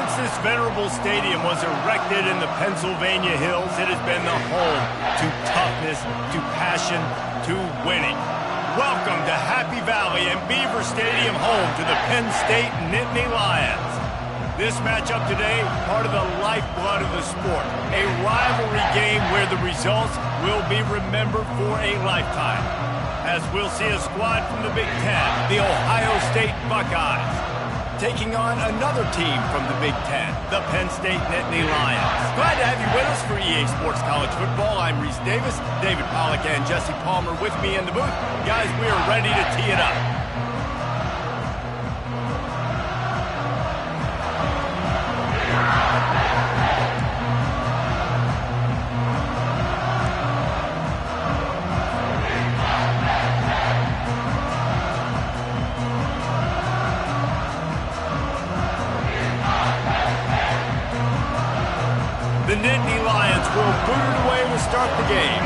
Since this venerable stadium was erected in the Pennsylvania Hills, it has been the home to toughness, to passion, to winning. Welcome to Happy Valley and Beaver Stadium, home to the Penn State Nittany Lions. This matchup today, part of the lifeblood of the sport. A rivalry game where the results will be remembered for a lifetime. As we'll see a squad from the Big Ten, the Ohio State Buckeyes, taking on another team from the Big Ten, the Penn State Nittany Lions. Glad to have you with us for EA Sports College Football. I'm Reese Davis, David Pollack and Jesse Palmer with me in the booth. Guys, we are ready to tee it up. The Nittany Lions will boot it away to start the game.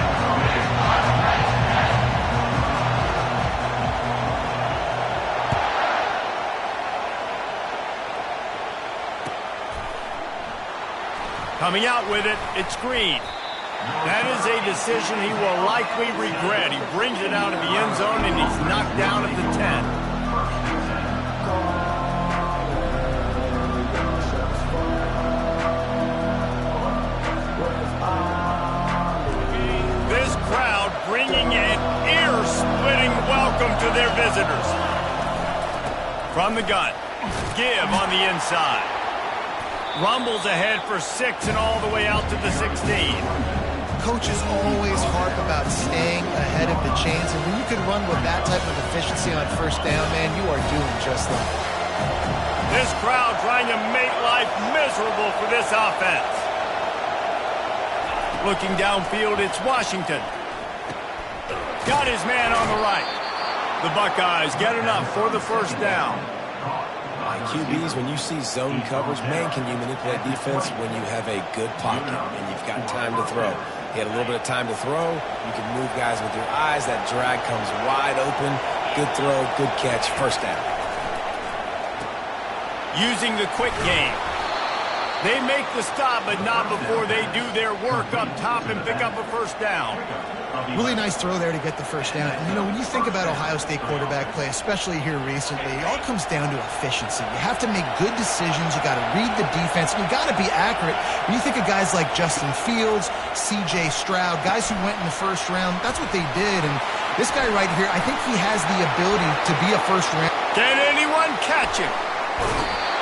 Coming out with it, it's Green. That is a decision he will likely regret. He brings it out of the end zone and he's knocked down at the 10. Bringing an ear-splitting welcome to their visitors. From the gun, give on the inside. Rumbles ahead for 6 and all the way out to the 16. Coaches always harp about staying ahead of the chains, and when you can run with that type of efficiency on first down, man, you are doing just that. This crowd trying to make life miserable for this offense. Looking downfield, it's Washington. Got his man on the right. The Buckeyes get enough for the first down. QBs, when you see zone coverage, man, can you manipulate defense when you have a good pocket and you've got time to throw. He had a little bit of time to throw. You can move guys with your eyes. That drag comes wide open. Good throw, good catch, first down. Using the quick game. They make the stop, but not before they do their work up top and pick up a first down. Really nice throw there to get the first down. And, you know, when you think about Ohio State quarterback play, especially here recently, it all comes down to efficiency. You have to make good decisions. You got to read the defense, and you got to be accurate. When you think of guys like Justin Fields, C.J. Stroud, guys who went in the first round, that's what they did. And this guy right here, I think he has the ability to be a first round. Can anyone catch him?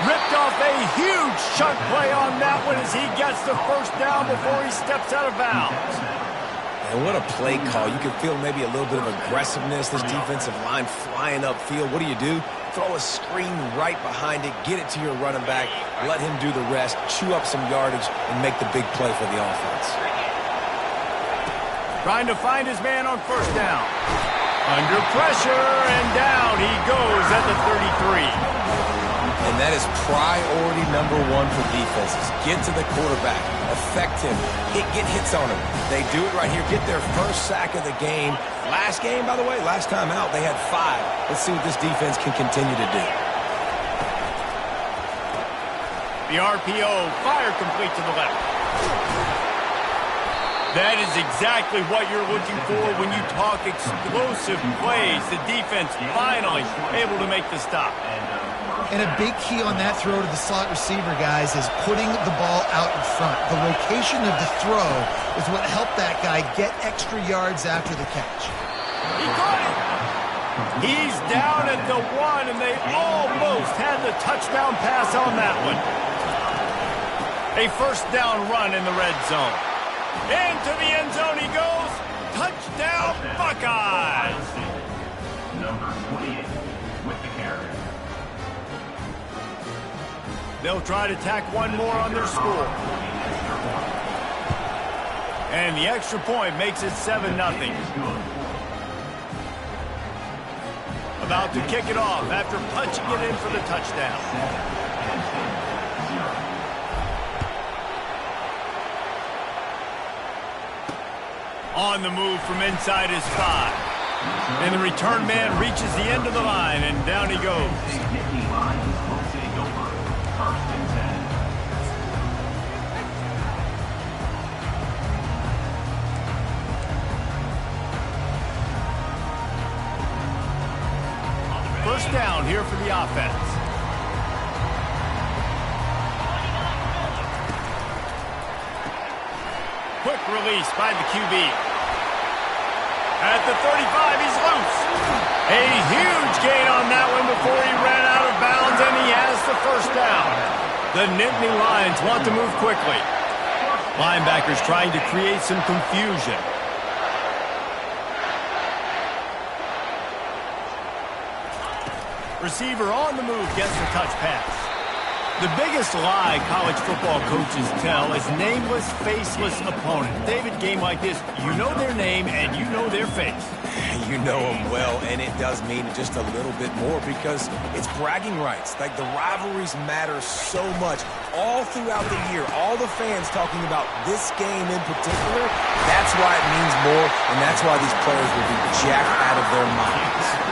Ripped off a huge chunk play on that one as he gets the first down before he steps out of bounds. And what a play call. You can feel maybe a little bit of aggressiveness. This defensive line flying upfield. What do? Throw a screen right behind it. Get it to your running back. Let him do the rest. Chew up some yardage and make the big play for the offense. Trying to find his man on first down. Under pressure, and down he goes at the 33. And that is priority number 1 for defenses. Get to the quarterback. Affect him. Get hits on him. They do it right here. Get their first sack of the game. Last game, by the way, last time out, they had 5. Let's see what this defense can continue to do. The RPO, fire complete to the left. That is exactly what you're looking for when you talk explosive plays. The defense finally able to make the stop. And a big key on that throw to the slot receiver, guys, is putting the ball out in front. The location of the throw is what helped that guy get extra yards after the catch. He caught it. He's down at the 1, and they almost had the touchdown pass on that one. A first down run in the red zone. Into the end zone he goes. Touchdown, Buckeyes. Number 28 with the carry. They'll try to tack one more on their score. And the extra point makes it 7-0. About to kick it off after punching it in for the touchdown. On the move from inside his 5. And the return man reaches the end of the line, and down he goes. first down here for the offense. Quick release by the QB. At the 35, he's loose. A huge gain on that one before he ran out of bounds, and he has the first down. The Nittany Lions want to move quickly. Linebackers trying to create some confusion. Receiver on the move gets the touch pass. The biggest lie college football coaches tell is nameless, faceless opponent. David, game like this, you know their name and you know their face. You know them well, and it does mean just a little bit more because it's bragging rights. Like, the rivalries matter so much all throughout the year. All the fans talking about this game in particular, that's why it means more, and that's why these players will be jacked out of their minds.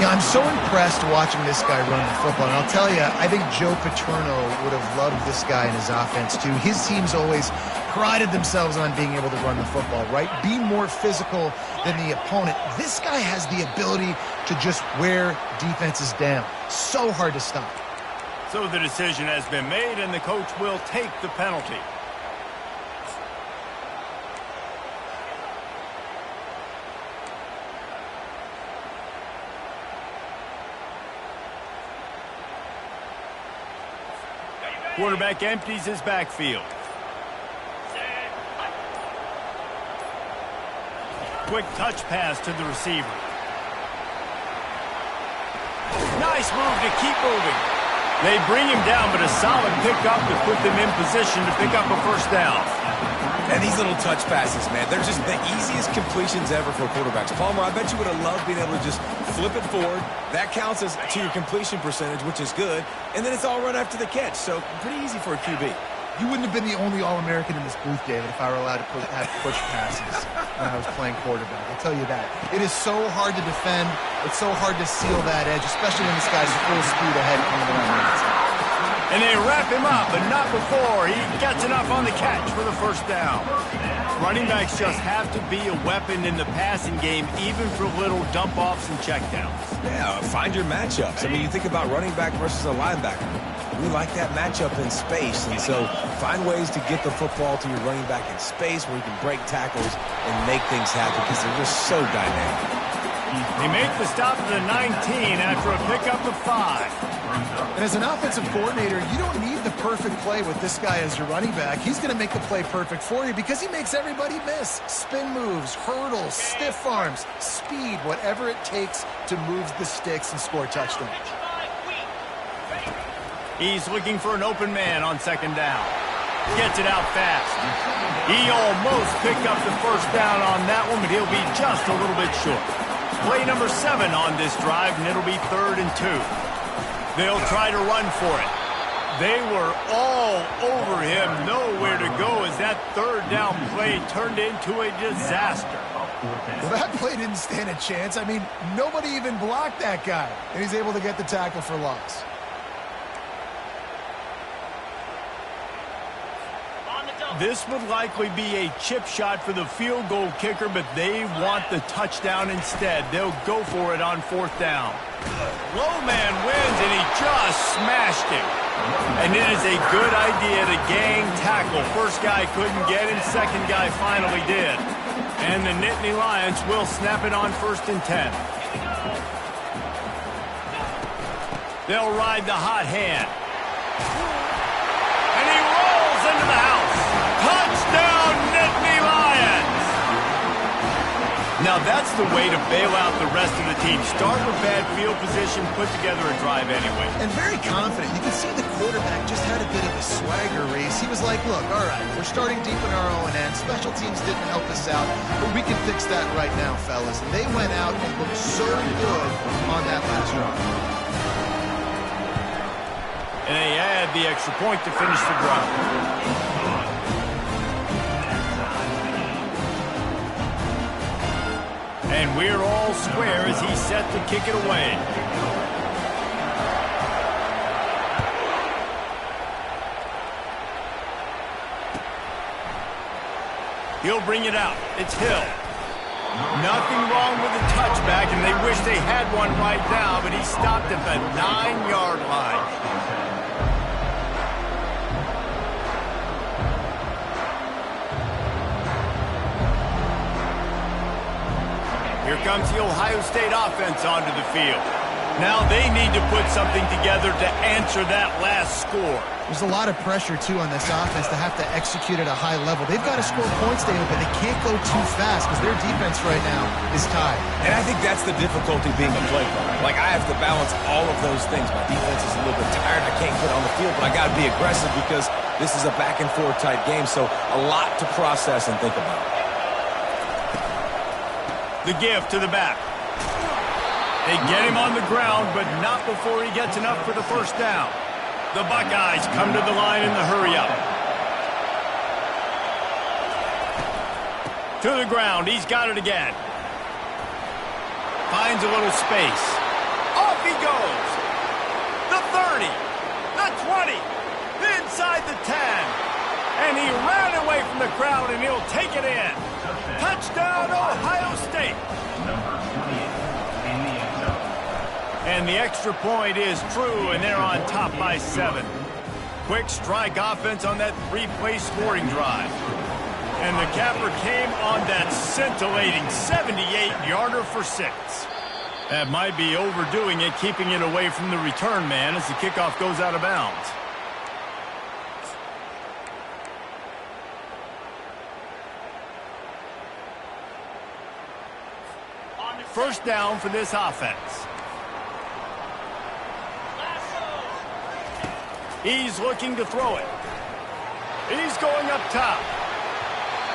Yeah, I'm so impressed watching this guy run the football. And I'll tell you, I think Joe Paterno would have loved this guy in his offense, too. His teams always prided themselves on being able to run the football, right? Be more physical than the opponent. This guy has the ability to just wear defenses down. So hard to stop. So the decision has been made, and the coach will take the penalty. Quarterback empties his backfield. Quick touch pass to the receiver. Nice move to keep moving. They bring him down, but a solid pickup to put them in position to pick up a first down. And these little touch passes, man, they're just the easiest completions ever for quarterbacks. Palmer, I bet you would have loved being able to just flip it forward. That counts as to your completion percentage, which is good. And then it's all run after the catch, so pretty easy for a QB. You wouldn't have been the only All-American in this booth, David, if I were allowed to have push passes when I was playing quarterback. I'll tell you that. It is so hard to defend. It's so hard to seal that edge, especially when this guy's full speed ahead coming around the outside. And they wrap him up, but not before he gets enough on the catch for the first down. Running backs just have to be a weapon in the passing game, even for little dump-offs and checkdowns. Yeah, find your matchups. I mean, you think about running back versus a linebacker. We like that matchup in space, and so find ways to get the football to your running back in space where you can break tackles and make things happen because they're just so dynamic. They make the stop at the 19 after a pickup of 5. And as an offensive coordinator, you don't need the perfect play with this guy as your running back. He's going to make the play perfect for you because he makes everybody miss. Spin moves, hurdles, stiff arms, speed, whatever it takes to move the sticks and score touchdowns. He's looking for an open man on second down. Gets it out fast. He almost picked up the first down on that one, but he'll be just a little bit short. Play number 7 on this drive, and it'll be 3rd and 2. They'll try to run for it. They were all over him, nowhere to go as that 3rd down play turned into a disaster. Well, that play didn't stand a chance. I mean, nobody even blocked that guy, and he's able to get the tackle for loss. This would likely be a chip shot for the field goal kicker, but they want the touchdown instead. They'll go for it on 4th down. Low man wins, and he just smashed him. And it is a good idea to gang tackle. First guy couldn't get him, second guy finally did. And the Nittany Lions will snap it on 1st and 10. They'll ride the hot hand. And he rolls into the house. Touchdown, Nittany Lions! Now that's the way to bail out the rest of the team. Start with bad field position, put together a drive anyway. And very confident. You can see the quarterback just had a bit of a swagger race. He was like, look, all right, we're starting deep in our own end. Special teams didn't help us out, but we can fix that right now, fellas. And they went out and looked so good on that last drive. And they add the extra point to finish the drive. And we're all square as he's set to kick it away. He'll bring it out. It's Hill. Nothing wrong with the touchback, and they wish they had one right now, but he stopped at the 9-yard line. Here comes the Ohio State offense onto the field. Now they need to put something together to answer that last score. There's a lot of pressure, too, on this offense to have to execute at a high level. They've got to score points, David, but they can't go too fast because their defense right now is tired. And I think that's the difficulty being a play caller. Like, I have to balance all of those things. My defense is a little bit tired. I can't get on the field, but I got to be aggressive because this is a back-and-forth type game, so a lot to process and think about. The give to the back. They get him on the ground, but not before he gets enough for the first down. The Buckeyes come to the line in the hurry-up. To the ground. He's got it again. Finds a little space. Off he goes. The 30. The 20. Inside the 10. And he ran away from the crowd, and he'll take it in. Touchdown, Ohio State. And the extra point is true, and they're on top by 7. Quick strike offense on that 3-play scoring drive. And the capper came on that scintillating 78-yarder for 6. That might be overdoing it, keeping it away from the return man as the kickoff goes out of bounds. First down for this offense. He's looking to throw it. He's going up top.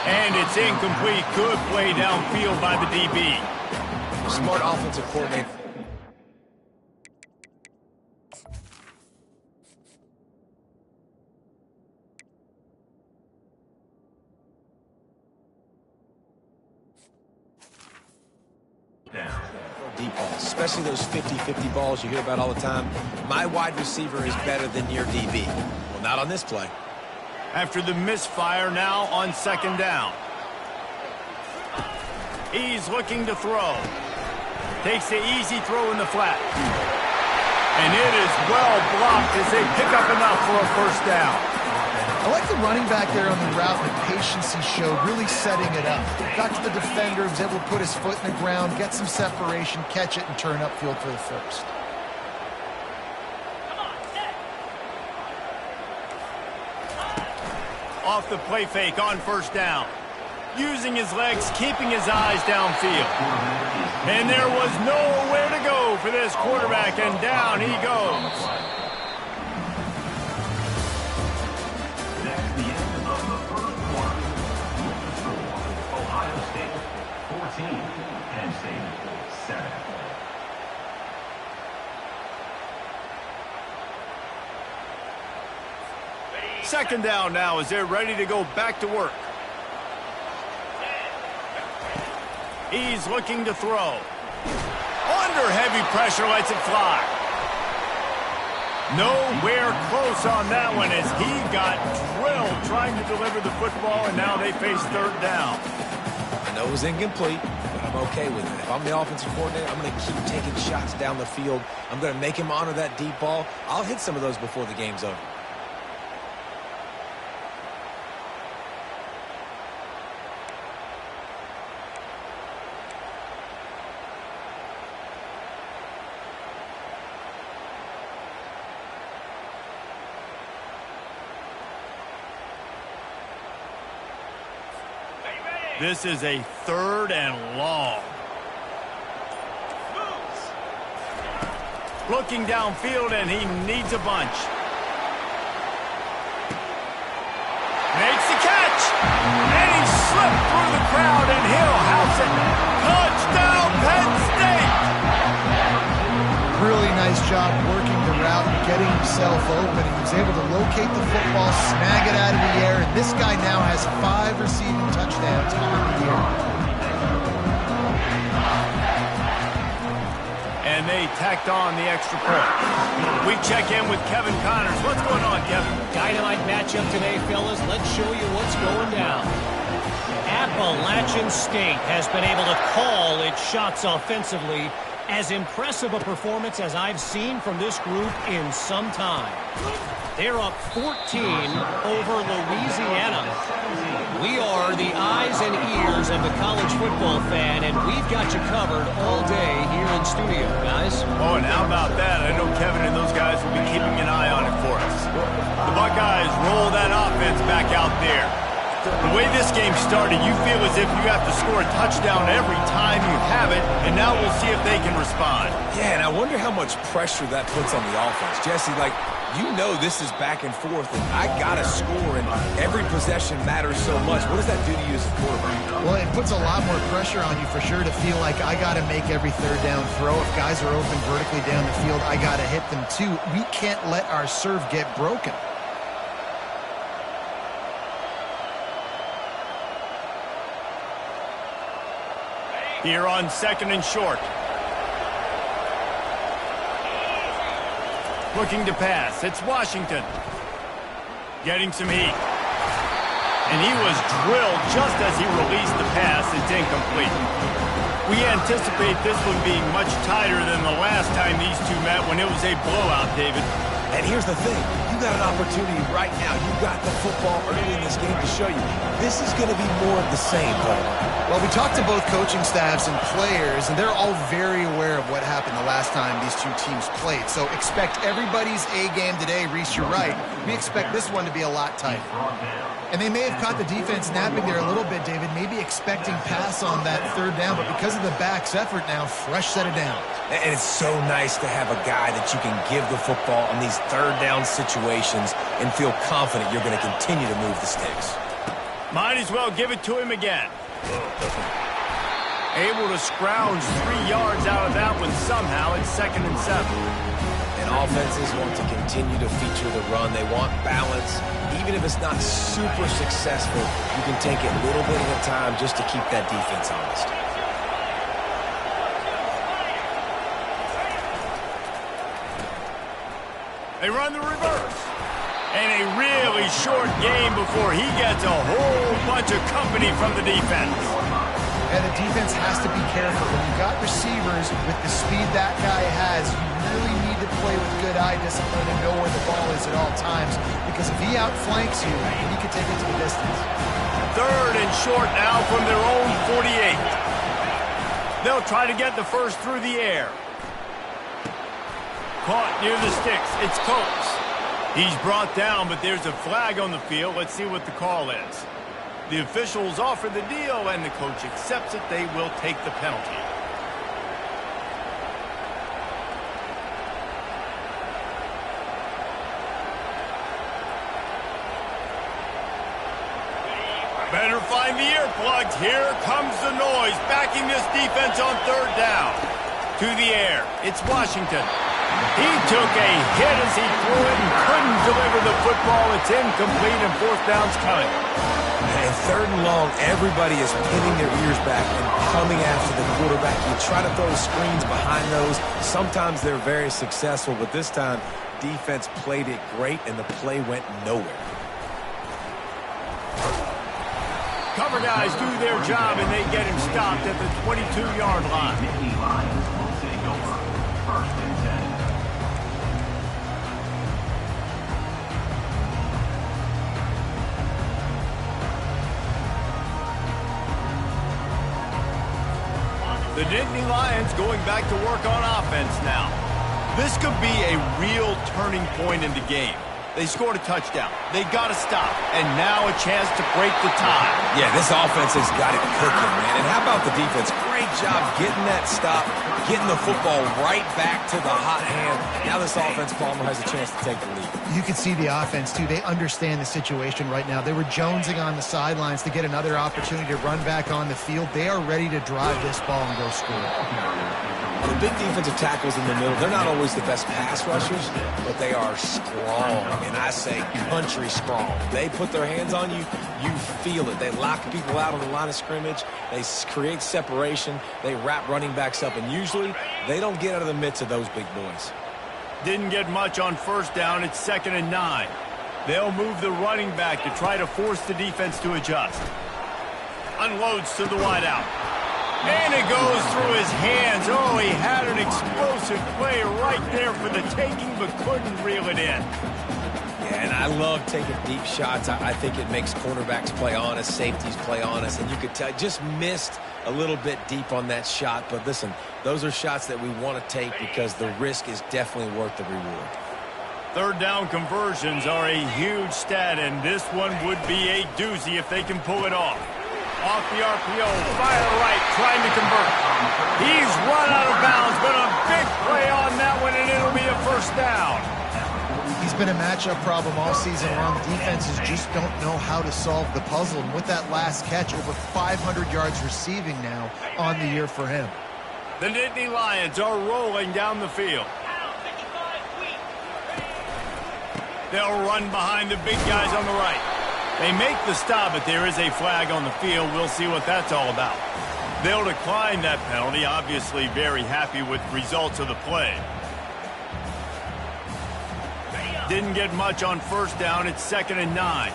And it's incomplete. Good play downfield by the DB. Smart offensive coordinator. Deep balls, especially those 50-50 balls you hear about all the time. My wide receiver is better than your DB. Well, not on this play. After the misfire, now on second down. He's looking to throw. Takes the easy throw in the flat. And it is well blocked as they pick up enough for a first down. I like the running back there on the route, the patience he showed, really setting it up. Got to the defender, was able to put his foot in the ground, get some separation, catch it, and turn upfield for the first. Off the play fake on first down. Using his legs, keeping his eyes downfield. And there was nowhere to go for this quarterback, and down he goes. Penn State 7. Second down now as they're ready to go back to work. He's looking to throw. Under heavy pressure, lets it fly. Nowhere close on that one as he got drilled trying to deliver the football, and now they face third down. I know it was incomplete, but I'm okay with it. If I'm the offensive coordinator, I'm going to keep taking shots down the field. I'm going to make him honor that deep ball. I'll hit some of those before the game's over. This is a third and long. Looking downfield, and he needs a bunch. Makes the catch. And he slipped through the crowd, and he'll house it. Touchdown, Penn State! Really nice job working the route and getting himself open. He was able to locate the football, snag it out of the air, and this guy now has 5 receiving touchdowns on the year. And they tacked on the extra point. We check in with Kevin Connors. What's going on, Kevin? Dynamite matchup today, fellas. Let's show you what's going down. At Appalachian State has been able to call its shots offensively. As impressive a performance as I've seen from this group in some time. They're up 14 over Louisiana. We are the eyes and ears of the college football fan, and we've got you covered all day here in studio, guys. Oh, and how about that? I know Kevin and those guys will be keeping an eye on it for us. The Buckeyes roll that offense back out there. The way this game started, you feel as if you have to score a touchdown every time you have it, and now we'll see if they can respond. Yeah, and I wonder how much pressure that puts on the offense. Jesse, like, you know this is back and forth, and I got to score, and every possession matters so much. What does that do to you as a quarterback? Well, it puts a lot more pressure on you for sure to feel like I got to make every third down throw. If guys are open vertically down the field, I got to hit them too. We can't let our serve get broken. Here on 2nd and short. Looking to pass. It's Washington. Getting some heat. And he was drilled just as he released the pass. It's incomplete. We anticipate this one being much tighter than the last time these two met when it was a blowout, David. And here's the thing. You got an opportunity right now. You got the football early in this game to show you. This is going to be more of the same, buddy. Well, we talked to both coaching staffs and players, and they're all very aware of what happened the last time these two teams played. So expect everybody's A game today. Reese, you're right. We expect this one to be a lot tighter. And they may have caught the defense napping there a little bit, David, maybe expecting pass on that third down, but because of the back's effort now, fresh set of downs. And it's so nice to have a guy that you can give the football on these third down situations and feel confident you're going to continue to move the sticks. Might as well give it to him again. Able to scrounge 3 yards out of that one somehow. It's 2nd and 7. And offenses want to continue to feature the run. They want balance. Even if it's not super successful, you can take it little bit at a time just to keep that defense honest. They run the reverse. And a really short game before he gets a whole bunch of company from the defense. And the defense has to be careful. When you've got receivers with the speed that guy has, you really need to play with good eye discipline and know where the ball is at all times. Because if he outflanks you, he can take it to the distance. 3rd and short now from their own 48. They'll try to get the first through the air. Caught near the sticks. It's Coates. He's brought down, but there's a flag on the field. Let's see what the call is. The officials offer the deal, and the coach accepts it. They will take the penalty. Better find the earplugs. Here comes the noise, backing this defense on 3rd down. To the air. It's Washington. He took a hit as he threw it and couldn't deliver the football. It's incomplete, and 4th down's coming. And 3rd and long, everybody is pinning their ears back and coming after the quarterback. You try to throw screens behind those. Sometimes they're very successful, but this time, defense played it great, and the play went nowhere. Cover guys do their job, and they get him stopped at the 22-yard line. The Nittany Lions going back to work on offense now. This could be a real turning point in the game. They scored a touchdown. They got to stop. And now a chance to break the tie. Yeah, this offense has got it cooking, man. And how about the defense? Great job getting that stop, getting the football right back to the hot hand. Now this offense, Palmer, has a chance to take the lead. You can see the offense, too. They understand the situation right now. They were jonesing on the sidelines to get another opportunity to run back on the field. They are ready to drive this ball and go score. The big defensive tackles in the middle, they're not always the best pass rushers, but they are strong, and I say country strong. They put their hands on you, you feel it. They lock people out on the line of scrimmage. They create separation. They wrap running backs up, and usually they don't get out of the midst of those big boys. Didn't get much on 1st down. It's 2nd and 9. They'll move the running back to try to force the defense to adjust. Unloads to the wideout. And it goes through his hands. Oh, he had an explosive play right there for the taking, but couldn't reel it in. Yeah, and I love taking deep shots. I think it makes cornerbacks play honest, safeties play honest, and you could tell just missed a little bit deep on that shot. But listen, those are shots that we want to take because the risk is definitely worth the reward. Third down conversions are a huge stat, and this one would be a doozy if they can pull it off. Off the RPO, fire right, trying to convert. He's run out of bounds, but a big play on that one, and it'll be a first down. He's been a matchup problem all season long. Defenses just don't know how to solve the puzzle. And with that last catch, over 500 yards receiving now on the year for him. The Nittany Lions are rolling down the field. They'll run behind the big guys on the right. They make the stop, but there is a flag on the field. We'll see what that's all about. They'll decline that penalty, obviously very happy with the results of the play. Didn't get much on first down. It's 2nd and 9.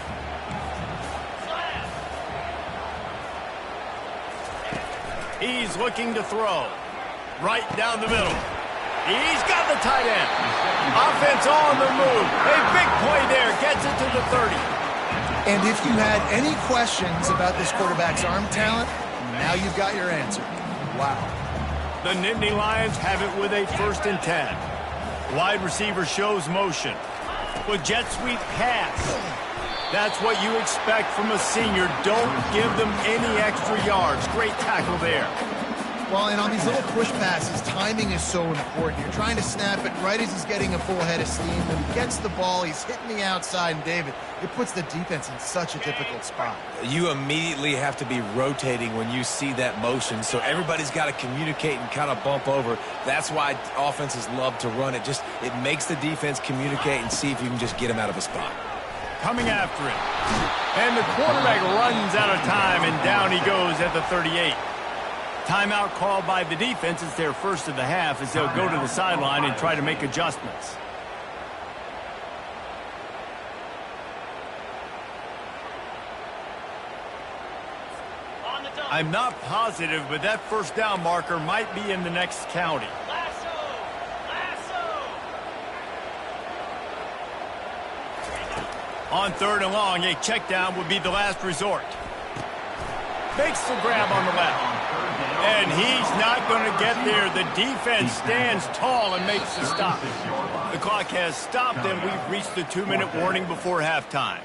He's looking to throw. Right down the middle. He's got the tight end. Offense on the move. A big play there. Gets it to the 30. And if you had any questions about this quarterback's arm talent, now you've got your answer. Wow. The Nittany Lions have it with a 1st and 10. Wide receiver shows motion. With jet sweep pass. That's what you expect from a senior. Don't give them any extra yards. Great tackle there. Well, and on these little push passes, timing is so important. You're trying to snap it right as he's getting a full head of steam. When he gets the ball, he's hitting the outside, and David, it puts the defense in such a difficult spot. You immediately have to be rotating when you see that motion, so everybody's got to communicate and kind of bump over. That's why offenses love to run it. It makes the defense communicate and see if you can just get him out of a spot. Coming after it. And the quarterback runs out of time, and down he goes at the 38. Timeout called by the defense. It's their first of the half as they'll go to the sideline and try to make adjustments. I'm not positive, but that first down marker might be in the next county. On 3rd and long, a check down would be the last resort. Makes the grab on the left. And he's not going to get there. The defense stands tall and makes the stop. The clock has stopped, and we've reached the 2-minute warning before halftime.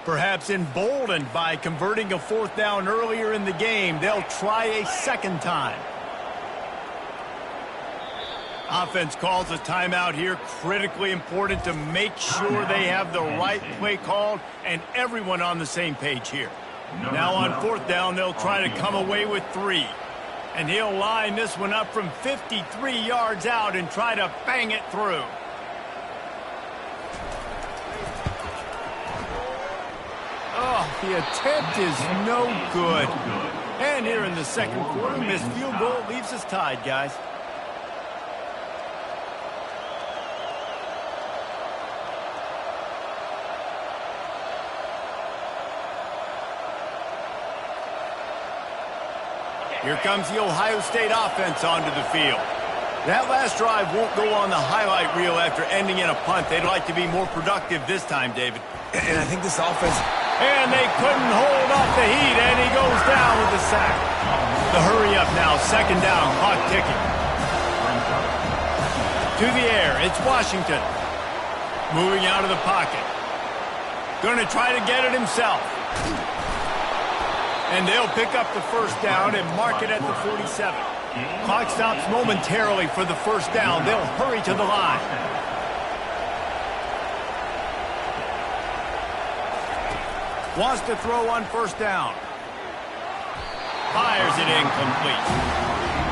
Perhaps emboldened by converting a 4th down earlier in the game, they'll try a second time. Offense calls a timeout here. Critically important to make sure they have the right play called and everyone on the same page here. Now on 4th down, they'll try to come away with 3. And he'll line this one up from 53 yards out and try to bang it through. Oh, the attempt is no good. And here in the second quarter, missed field goal leaves us tied, guys. Here comes the Ohio State offense onto the field. That last drive won't go on the highlight reel after ending in a punt. They'd like to be more productive this time, David. And I think this offense... And they couldn't hold off the heat, and he goes down with the sack. The hurry up now, 2nd down, clock ticking. To the air, it's Washington. Moving out of the pocket. Going to try to get it himself. And they'll pick up the first down and mark it at the 47. Clock stops momentarily for the first down. They'll hurry to the line. Wants to throw on 1st down. Fires it incomplete.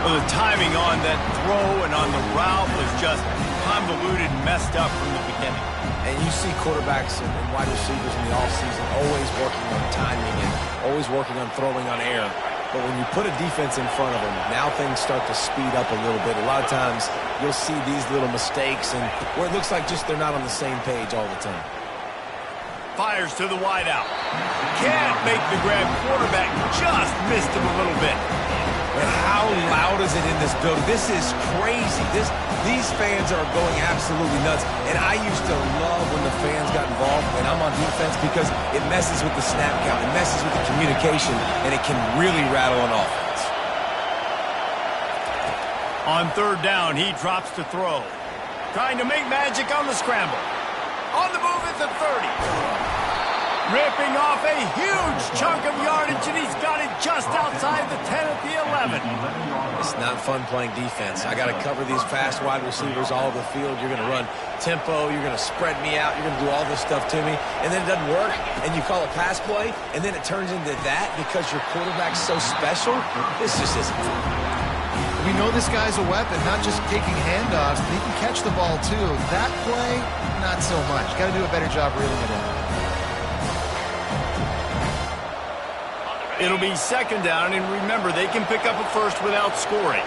Well, the timing on that throw and on the route was just convoluted and messed up from the beginning. And you see quarterbacks and wide receivers in the offseason always working on timing and always working on throwing on air. But when you put a defense in front of them, now things start to speed up a little bit. A lot of times you'll see these little mistakes and where it looks like just they're not on the same page all the time. Fires to the wideout. Can't make the grab. Quarterback just missed him a little bit. And how loud is it in this building? This is crazy. These fans are going absolutely nuts. And I used to love when the fans got involved when I'm on defense because it messes with the snap count. It messes with the communication, and it can really rattle an offense. On third down, he drops to throw. Trying to make magic on the scramble. On the move at the 30. Ripping off a huge chunk of yardage, and he's got it just outside the 10 at the 11. It's not fun playing defense. I got to cover these fast wide receivers all over the field. You're going to run tempo. You're going to spread me out. You're going to do all this stuff to me. And then it doesn't work, and you call a pass play, and then it turns into that because your quarterback's so special. This just isn't fun. We know this guy's a weapon, not just taking handoffs, but he can catch the ball, too. That play, not so much. Got to do a better job reeling it in. It'll be second down, and remember, they can pick up a first without scoring.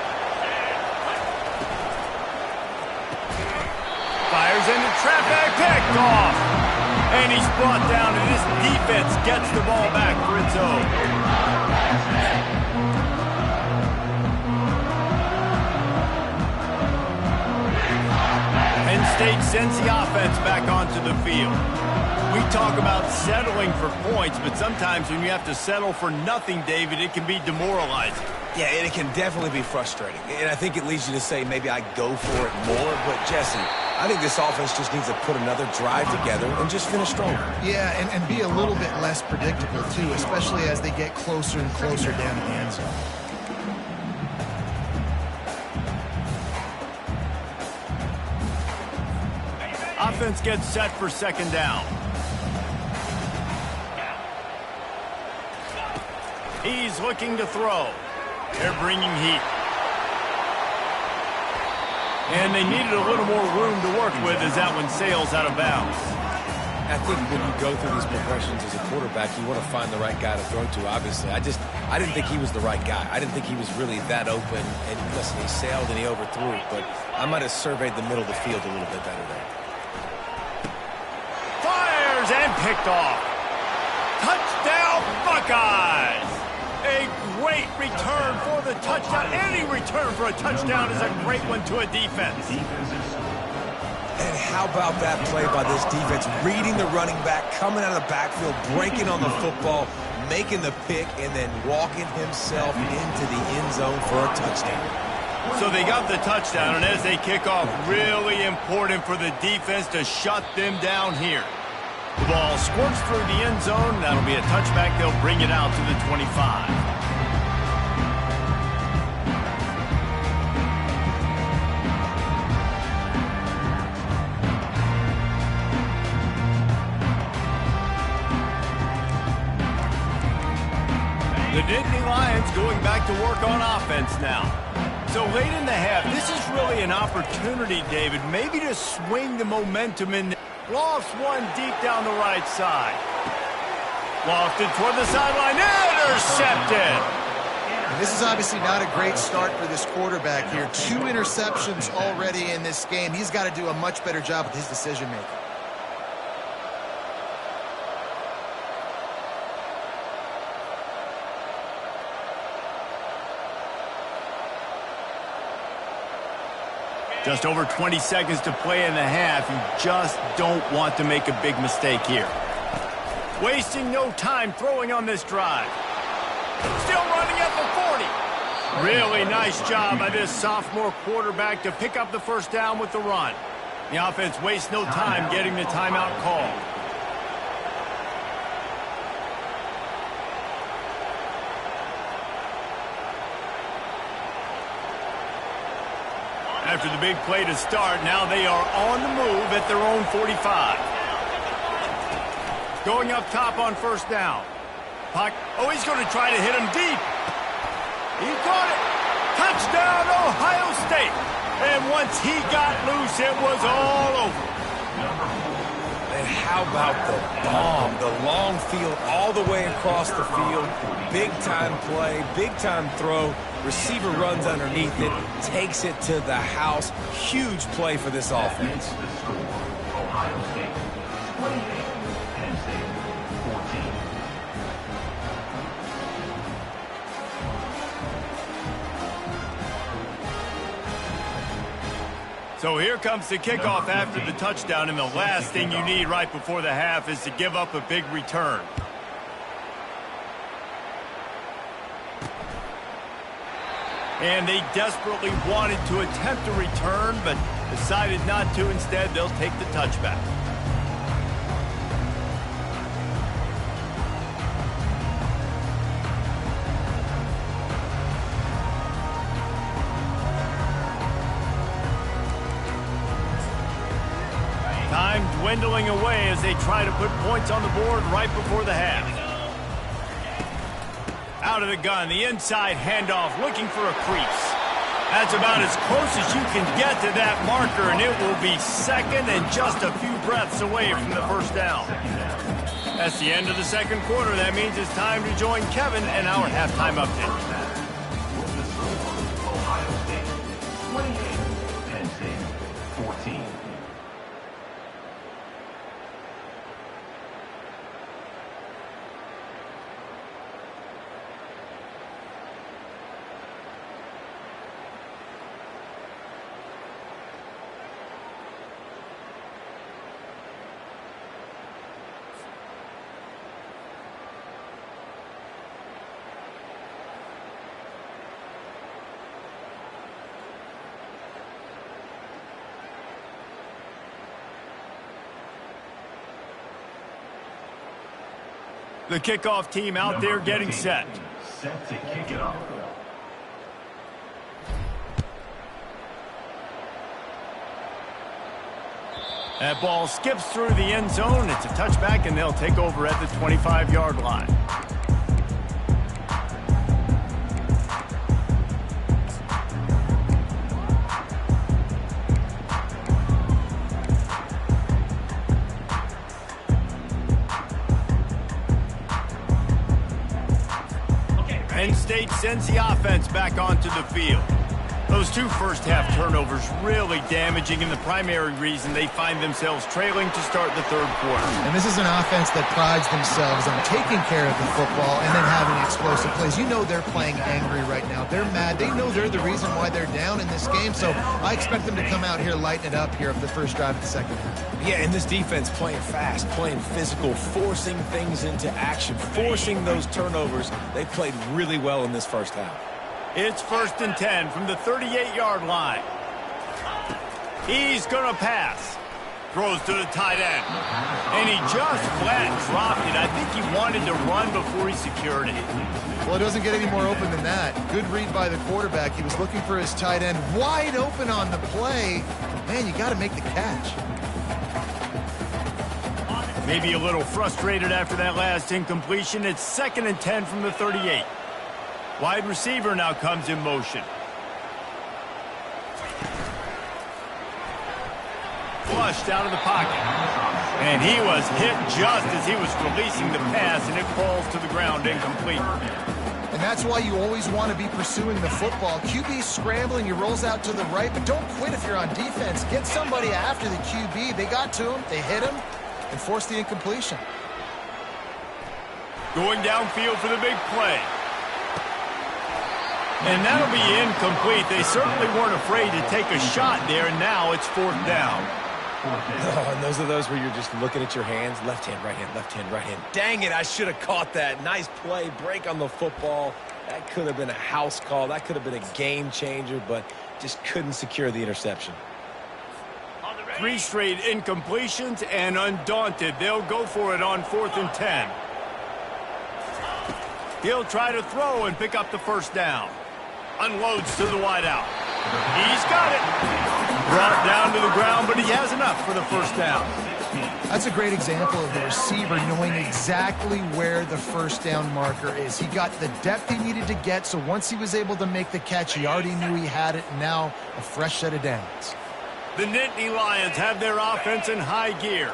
Fires into traffic, picked off. And he's brought down, and this defense gets the ball back for its own. Penn State sends the offense back onto the field. We talk about settling for points, but sometimes when you have to settle for nothing, David, it can be demoralizing. Yeah, and it can definitely be frustrating. And I think it leads you to say maybe I go for it more. But, Jesse, I think this offense just needs to put another drive together and just finish stronger. Yeah, and be a little bit less predictable, too, especially as they get closer and closer down to the end zone. Offense gets set for second down. He's looking to throw. They're bringing heat. And they needed a little more room to work with as that one sails out of bounds. I think when you go through these progressions as a quarterback, you want to find the right guy to throw to, obviously. I didn't think he was the right guy. I didn't think he was really that open. And listen, he sailed and he overthrew it, but I might have surveyed the middle of the field a little bit better there. Fires and picked off. Touchdown, Buckeyes! A great return for the touchdown. Any return for a touchdown is a great one to a defense. And how about that play by this defense? Reading the running back, coming out of the backfield, breaking on the football, making the pick, and then walking himself into the end zone for a touchdown. So they got the touchdown, and as they kick off, really important for the defense to shut them down here. The ball squirts through the end zone. That'll be a touchback. They'll bring it out to the 25. The Nittany Lions going back to work on offense now. So late in the half, this is really an opportunity, David, maybe to swing the momentum in. Lofts one deep down the right side. Lofted toward the sideline. Intercepted. And this is obviously not a great start for this quarterback here. 2 interceptions already in this game. He's got to do a much better job with his decision-making. Just over 20 seconds to play in the half. You just don't want to make a big mistake here. Wasting no time throwing on this drive. Still running at the 40. Really nice job by this sophomore quarterback to pick up the first down with the run. The offense wastes no time getting the timeout called. After the big play to start, now they are on the move at their own 45. Going up top on first down. Oh, he's going to try to hit him deep. He caught it. Touchdown, Ohio State. And once he got loose, it was all over. And how How about the bomb, the long field all the way across the field? Big-time play, big-time throw. Receiver runs underneath it, takes it to the house. Huge play for this offense. The score, Ohio State 28, Penn State 14. So here comes the kickoff after the touchdown, and the last thing you need right before the half is to give up a big return. And they desperately wanted to attempt a return, but decided not to. Instead, they'll take the touchback. Time dwindling away as they try to put points on the board right before the half. Out of the gun, the inside handoff, looking for a crease. That's about as close as you can get to that marker, and it will be second and just a few breaths away from the first down. That's the end of the second quarter. That means it's time to join Kevin and our halftime update. Ohio State 28, Penn State 14. The kickoff team out there getting set. Set to kick it off. That ball skips through the end zone. It's a touchback, and they'll take over at the 25-yard line. Penn State sends the offense back onto the field. Those two first-half turnovers really damaging, and the primary reason they find themselves trailing to start the third quarter. And this is an offense that prides themselves on taking care of the football and then having explosive plays. You know they're playing angry right now. They're mad. They know they're the reason why they're down in this game, so I expect them to come out here, lighten it up here for the first drive of the second half. Yeah, and this defense playing fast, playing physical, forcing things into action, forcing those turnovers. They played really well in this first half. It's 1st and 10 from the 38-yard line. He's going to pass. Throws to the tight end. And he just flat dropped it. I think he wanted to run before he secured it. Well, it doesn't get any more open than that. Good read by the quarterback. He was looking for his tight end wide open on the play. Man, you got to make the catch. Maybe a little frustrated after that last incompletion. It's 2nd and 10 from the 38. Wide receiver now comes in motion. Flushed out of the pocket. And he was hit just as he was releasing the pass, and it falls to the ground incomplete. And that's why you always want to be pursuing the football. QB scrambling, he rolls out to the right, but don't quit if you're on defense. Get somebody after the QB. They got to him, they hit him, and forced the incompletion. Going downfield for the big play. And that'll be incomplete. They certainly weren't afraid to take a shot there, and now it's 4th down. Oh, and those are those where you're just looking at your hands. Left hand, right hand, left hand, right hand. Dang it, I should have caught that. Nice play, break on the football. That could have been a house call. That could have been a game changer, but just couldn't secure the interception. 3 straight incompletions, and undaunted, they'll go for it on 4th and 10. He'll try to throw and pick up the first down. Unloads to the wideout. He's got it. Brought down to the ground, but he has enough for the first down. That's a great example of the receiver knowing exactly where the first down marker is. He got the depth he needed to get, so once he was able to make the catch, he already knew he had it, and now a fresh set of downs. The Nittany Lions have their offense in high gear.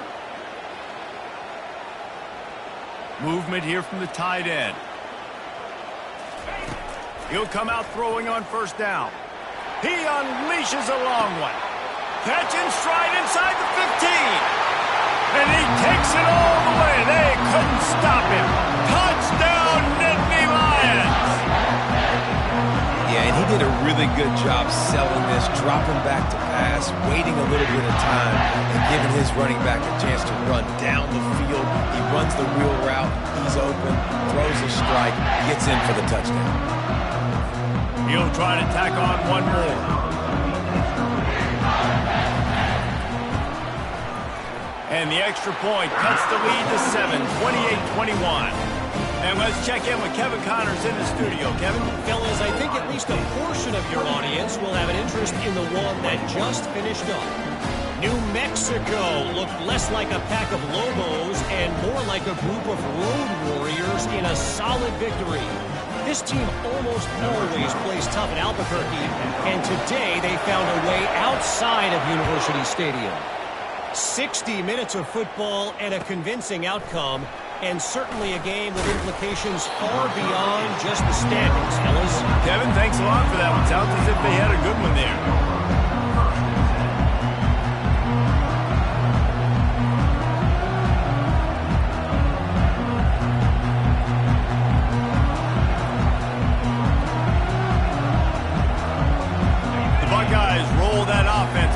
Movement here from the tight end. He'll come out throwing on first down. He unleashes a long one. Catch in stride inside the 15. And he takes it all the way. They couldn't stop him. Touchdown, Nittany Lions! Yeah, and he did a really good job selling this, dropping back to pass, waiting a little bit of time, and giving his running back a chance to run down the field. He runs the wheel route. He's open, throws a strike, gets in for the touchdown. He'll try to tack on one more. And the extra point cuts the lead to 7, 28-21. And let's check in with Kevin Connors in the studio. Kevin? Fellas, I think at least a portion of your audience will have an interest in the one that just finished up. New Mexico looked less like a pack of Lobos and more like a group of road warriors in a solid victory. This team almost always plays tough at Albuquerque, and today they found a way outside of University Stadium. 60 minutes of football and a convincing outcome, and certainly a game with implications far beyond just the standings, fellas. Kevin, thanks a lot for that one. Sounds as if they had a good one there.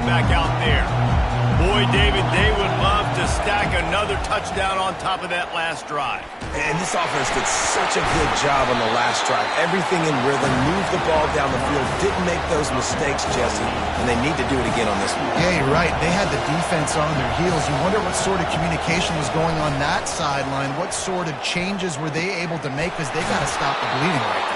Back out there. Boy, David, they would love to stack another touchdown on top of that last drive. And this offense did such a good job on the last drive. Everything in rhythm, moved the ball down the field, didn't make those mistakes, Jesse, and they need to do it again on this one. Yeah, you're right. They had the defense on their heels. You wonder what sort of communication was going on that sideline. What sort of changes were they able to make, because they got to stop the bleeding right now.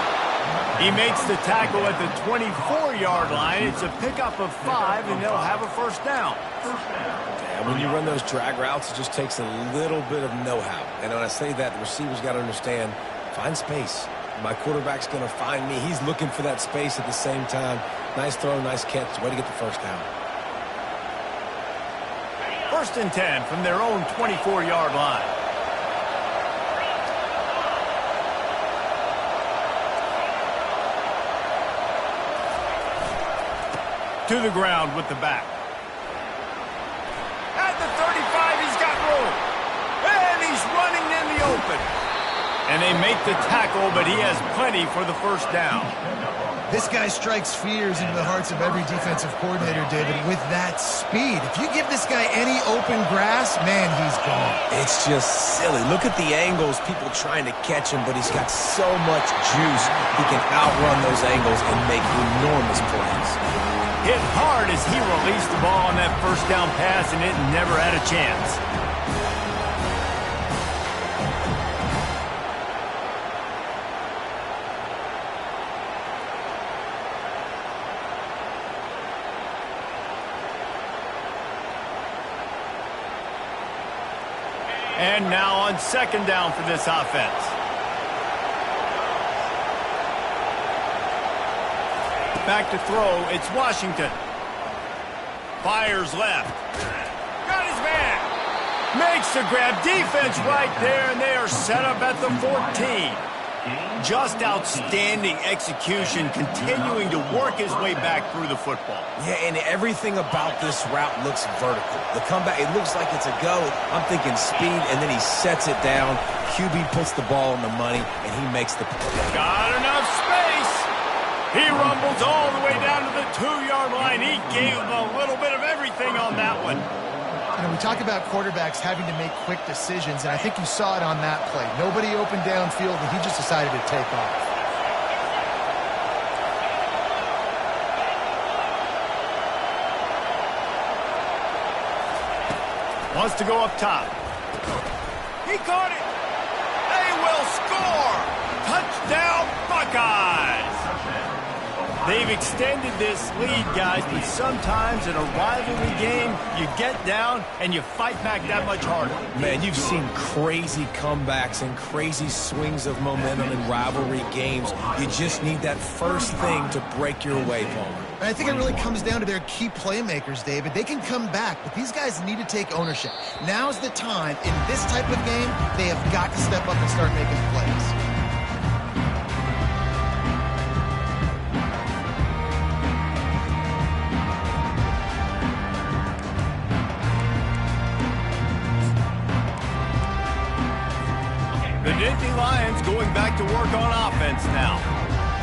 He makes the tackle at the 24-yard line. It's a pickup of 5, and they'll have a first down. Yeah, when you run those drag routes, it just takes a little bit of know-how. And when I say that, the receivers got to understand, find space. My quarterback's going to find me. He's looking for that space at the same time. Nice throw, nice catch. Way to get the first down. 1st and 10 from their own 24-yard line. To the ground with the back. At the 35, he's got room. And he's running in the open. And they make the tackle, but he has plenty for the first down. This guy strikes fears into the hearts of every defensive coordinator, David, with that speed. If you give this guy any open grass, man, he's gone. It's just silly. Look at the angles, people trying to catch him, but he's got so much juice. He can outrun those angles and make enormous plays. Hit hard as he released the ball on that first down pass, and it never had a chance. And now on 2nd down for this offense. Back to throw, it's Washington. Fires left. Got his man. Makes the grab. Defense right there, and they are set up at the 14. Just outstanding execution, continuing to work his way back through the football. Yeah, and everything about this route looks vertical. The comeback, it looks like it's a go. I'm thinking speed, and then he sets it down. QB puts the ball on the money, and he makes the play. Got enough space. He rumbles all the way down to the 2-yard line. He gave a little bit of everything on that one. You know, we talk about quarterbacks having to make quick decisions, and I think you saw it on that play. Nobody opened downfield, and he just decided to take off. Wants to go up top. He caught it. They will score. Touchdown, Buckeyes. They've extended this lead, guys, but sometimes in a rivalry game, you get down and you fight back that much harder. Man, you've seen crazy comebacks and crazy swings of momentum in rivalry games. You just need that first thing to break your way, Palmer. And I think it really comes down to their key playmakers, David. They can come back, but these guys need to take ownership. Now's the time. In this type of game, they have got to step up and start making plays. The Nittany Lions going back to work on offense now.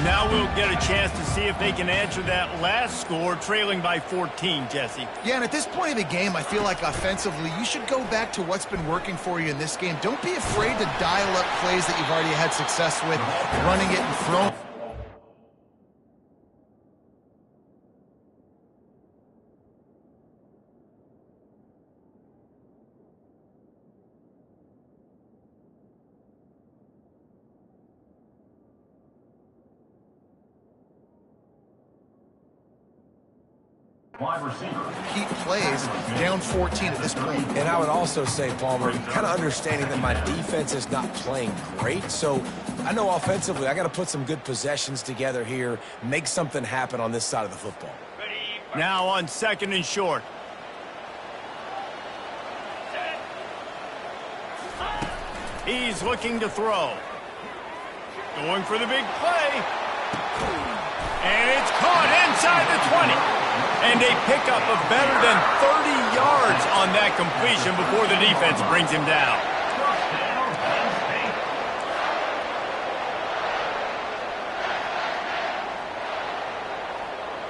Now we'll get a chance to see if they can answer that last score, trailing by 14, Jesse. Yeah, and at this point of the game, I feel like offensively, you should go back to what's been working for you in this game. Don't be afraid to dial up plays that you've already had success with, running it and throwing. Wide receiver. Keep plays down 14 at this point. And I would also say, Palmer, kind of understanding that my defense is not playing great. So I know offensively I got to put some good possessions together here, make something happen on this side of the football. Now on 2nd and short. He's looking to throw. Going for the big play. And it's caught inside the 20. And a pickup of better than 30 yards on that completion before the defense brings him down.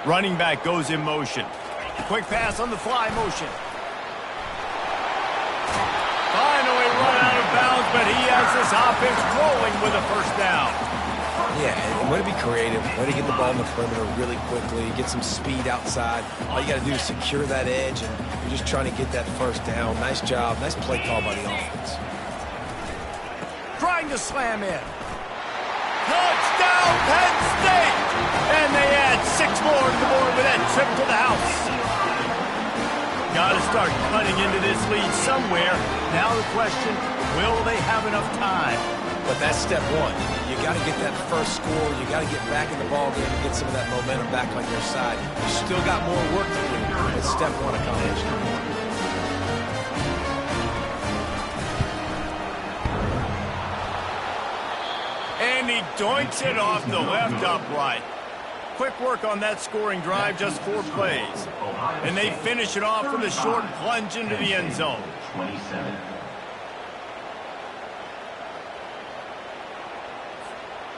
Running back goes in motion. Quick pass on the fly motion. Finally run out of bounds, but he has this offense rolling with a first down. Yeah, and way to be creative, way to get the ball in the perimeter really quickly, get some speed outside. All you got to do is secure that edge, and you're just trying to get that first down. Nice job, nice play call by the offense. Trying to slam in. Touchdown, Penn State! And they add 6 more to the board with that trip to the house. Got to start cutting into this lead somewhere. Now the question, will they have enough time? But that's step one. You got to get that first score. You got to get back in the ball game and get some of that momentum back on your side. You still got more work to do, but step one accomplished. And he doinks it off the left upright. Quick work on that scoring drive, just 4 plays. And they finish it off with a short plunge into the end zone. 27.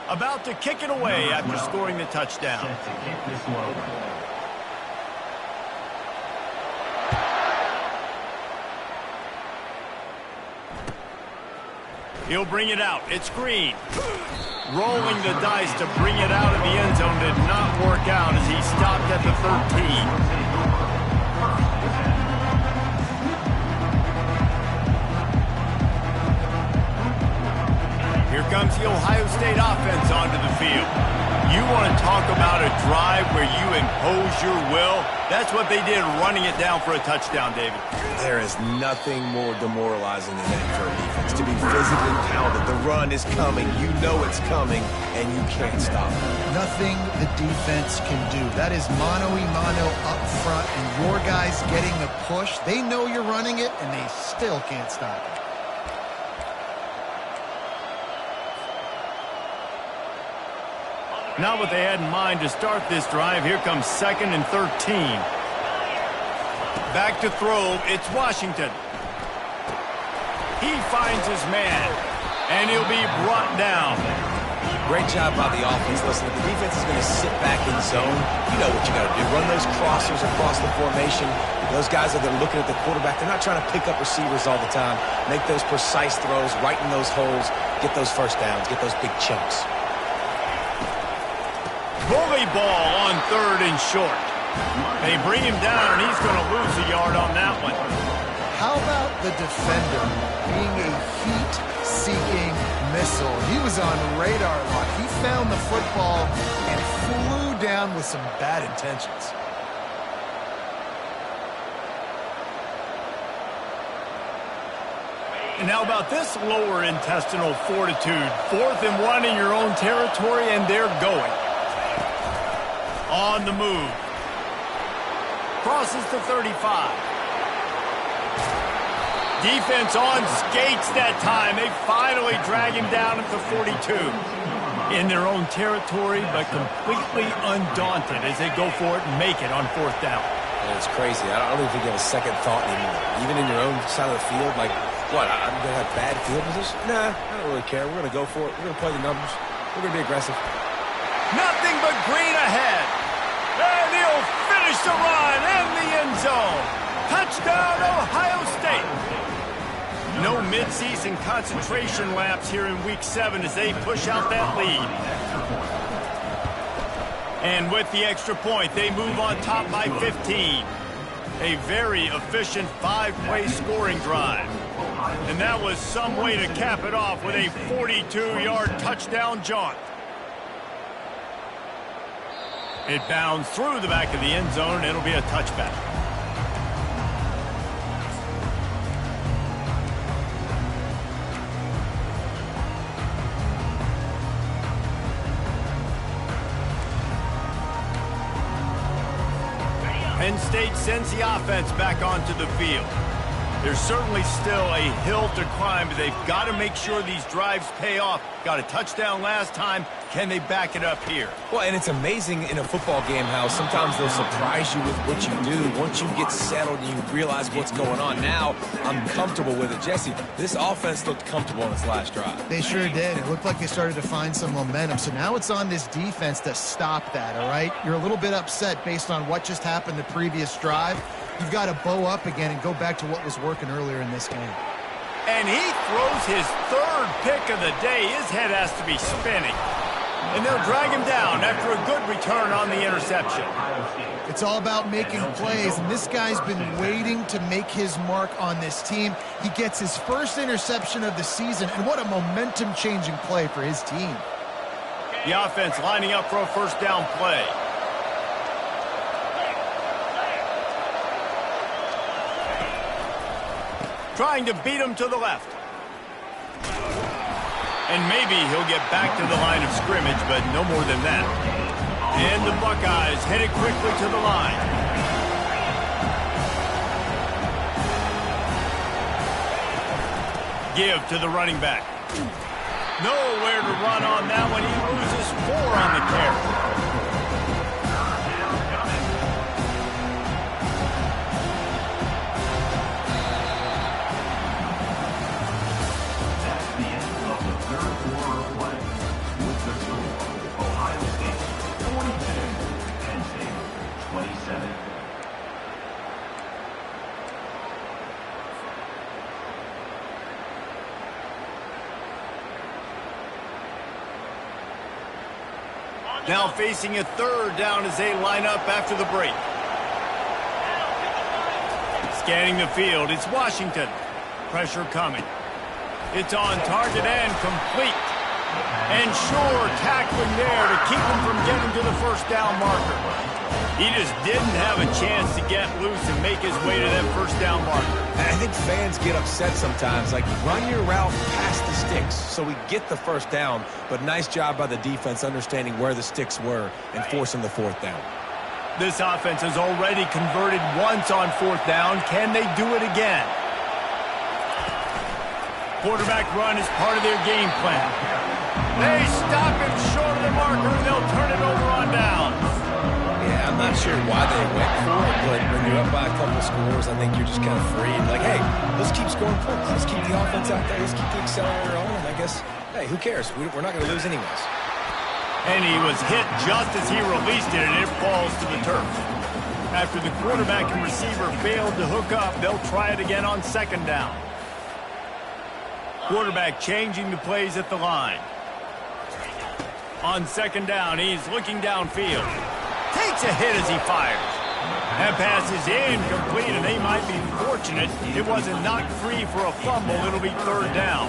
About to kick it away after scoring the touchdown. Set to kick this one away. He'll bring it out. It's Green. Rolling the dice to bring it out of the end zone did not work out as he stopped at the 13. Here comes the Ohio State offense onto the field. You want to talk about a drive where you impose your will? That's what they did, running it down for a touchdown, David. There is nothing more demoralizing than that for a defense. To be physically pounded. The run is coming. You know it's coming, and you can't stop it. Nothing the defense can do. That is mano-a-mano up front, and your guys getting the push. They know you're running it, and they still can't stop it. Not what they had in mind to start this drive. Here comes 2nd and 13. Back to throw. It's Washington. He finds his man, and he'll be brought down. Great job by the offense. Listen, if the defense is going to sit back in zone, you know what you got to do. Run those crossers across the formation. Those guys that are looking at the quarterback, they're not trying to pick up receivers all the time. Make those precise throws, right in those holes, get those first downs, get those big chunks. Bully ball on 3rd and short. They bring him down, and he's going to lose a yard on that one. How about the defender being a heat-seeking missile? He was on radar lock. He found the football and flew down with some bad intentions. And how about this lower intestinal fortitude? 4th and 1 in your own territory, and they're going. On the move. crosses the 35. Defense on skates that time. They finally drag him down at the 42. In their own territory, but completely undaunted as they go for it and make it on fourth down. And it's crazy. I don't even think you have a second thought anymore. Even in your own side of the field, like, what, I'm going to have bad field position? Nah, I don't really care. We're going to go for it. We're going to play the numbers. We're going to be aggressive. Nothing but green ahead. And he'll finish the run in the end zone. Touchdown, Ohio State. No midseason concentration laps here in Week 7 as they push out that lead. And with the extra point, they move on top by 15. A very efficient 5-play scoring drive. And that was some way to cap it off with a 42-yard touchdown jaunt. It bounds through the back of the end zone. It'll be a touchback. Penn State sends the offense back onto the field. There's certainly still a hill to climb, but they've got to make sure these drives pay off. Got a touchdown last time. Can they back it up here? Well, and it's amazing in a football game how sometimes they'll surprise you with what you do once you get settled and you realize what's going on. Now, I'm comfortable with it. Jesse, this offense looked comfortable on its last drive. They sure did. It looked like they started to find some momentum. So now it's on this defense to stop that, all right? You're a little bit upset based on what just happened the previous drive. You've got to bow up again and go back to what was working earlier in this game. And he throws his third pick of the day. His head has to be spinning. And they'll drag him down after a good return on the interception. It's all about making plays, and this guy's been waiting to make his mark on this team. He gets his first interception of the season, and what a momentum-changing play for his team. The offense lining up for a first down play. Trying to beat him to the left. And maybe he'll get back to the line of scrimmage, but no more than that. And the Buckeyes headed quickly to the line. Give to the running back. Nowhere to run on that one. He loses 4 on the carry. Now facing a third down as they line up after the break. Scanning the field, it's Washington. Pressure coming. It's on target and complete. And sure, tackling there to keep him from getting to the first down marker. He just didn't have a chance to get loose and make his way to that first down marker. And I think fans get upset sometimes. Like, run your route past the sticks so we get the first down. But nice job by the defense understanding where the sticks were and forcing the fourth down. This offense has already converted once on fourth down. Can they do it again? Quarterback run is part of their game plan. They stop him short of the marker, and they'll turn it over on down. Yeah, I'm not sure why they went for it, but when you're up by a couple of scores, I think you're just kind of free. Like, hey, let's keep scoring points. Let's keep the offense out there. Let's keep the accelerator on. And I guess, hey, who cares? We're not going to lose anyways. And he was hit just as he released it, and it falls to the turf. After the quarterback and receiver failed to hook up, they'll try it again on second down. Quarterback changing the plays at the line. On second down, he's looking downfield. Takes a hit as he fires. That pass is incomplete, and they might be fortunate it wasn't knocked free for a fumble. It'll be third down.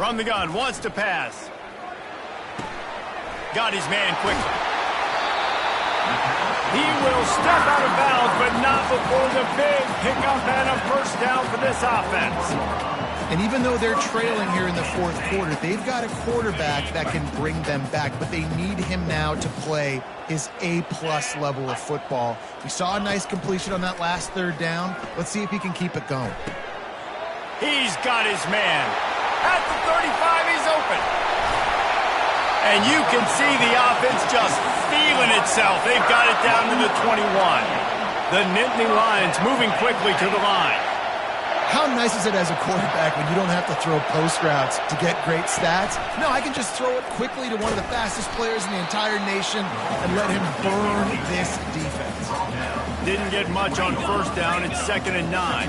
From the gun, wants to pass. Got his man quickly. He will step out of bounds, but not before the big pickup and a first down for this offense. And even though they're trailing here in the fourth quarter, they've got a quarterback that can bring them back, but they need him now to play his A-plus level of football. We saw a nice completion on that last third down. Let's see if he can keep it going. He's got his man. At the 35, he's open. And you can see the offense just feeling itself. They've got it down to the 21. The Nittany Lions moving quickly to the line. How nice is it as a quarterback when you don't have to throw post routes to get great stats? No, I can just throw it quickly to one of the fastest players in the entire nation and let him burn this defense. Didn't get much on first down. It's 2nd and 9.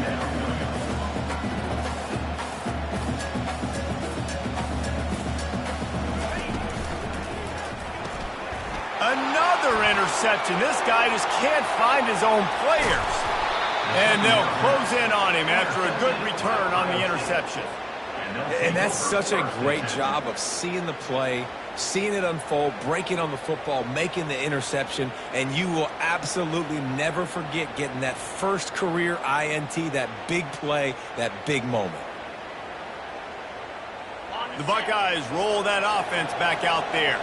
Another interception. This guy just can't find his own players. And they'll close in on him after a good return on the interception. And that's such a great job of seeing the play, seeing it unfold, breaking on the football, making the interception, and you will absolutely never forget getting that first career INT, that big play, that big moment. The Buckeyes roll that offense back out there.